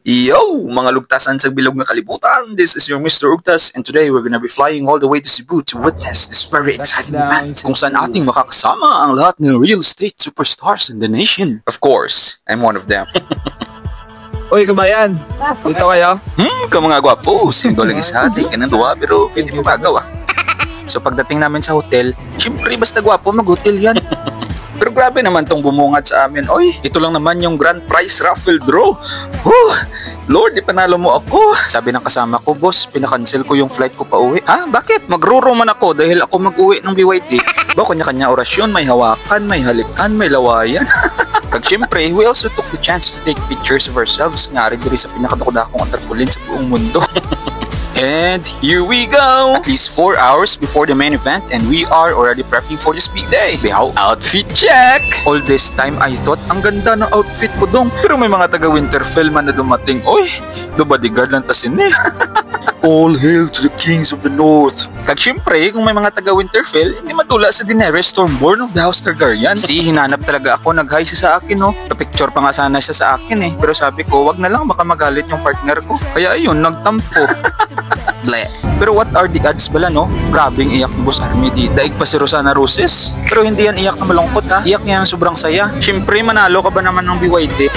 Yo, mga lugtasan sa bilog na kalibutan. This is your Mr. Ugtas, and today we're gonna be flying all the way to Cebu to witness this very exciting event kung saan ating makakasama ang lahat ng real estate superstars in the nation. Of course, I'm one of them. Uy, kabayan! Dito kayo? Ka mga gwapo, single lagi sa ating kanang pero pwede mo magawa. So pagdating namin sa hotel, syempre basta gwapo mag-hotel yan. Pero grabe naman tong bumungad sa amin. Oy, ito lang naman yung grand prize raffle draw. Lord, ipanalo mo ako. Sabi ng kasama ko, boss, pinakancel ko yung flight ko pa uwi. Ha? Bakit? Magruro man ako dahil ako mag-uwi ng BYD. Ba, kanya-kanya orasyon, may hawakan, may halikan, may lawayan. Kag syempre, we also took the chance to take pictures of ourselves nga rin diri sa pinakadakong tarpaulin sa buong mundo. And here we go! At least 4 hours before the main event and we are already prepping for this big day. Wow, outfit check! All this time I thought ang ganda ng outfit ko dong. Pero may mga taga Winterfell man na dumating. Oy, do bodyguard lang tasin eh. All hail to the kings of the north. Kag syempre, kung may mga taga Winterfell, hindi madula sa Daenerys Stormborn of the House Targaryen. Si hinanap talaga ako, nag-hi siya sa akin, no? Pa-picture pa nga sana siya sa akin eh. Pero sabi ko, wag na lang, baka magalit yung partner ko. Kaya ayun, nagtampo. Bleh. Pero what are the odds bala, no? Grabing iyak ni Boss Army di. Daig pa si Rosana Roses. Pero hindi yan iyak na malungkot ha. Iyak yan sobrang saya. Syempre, manalo ka ba naman ng BYD?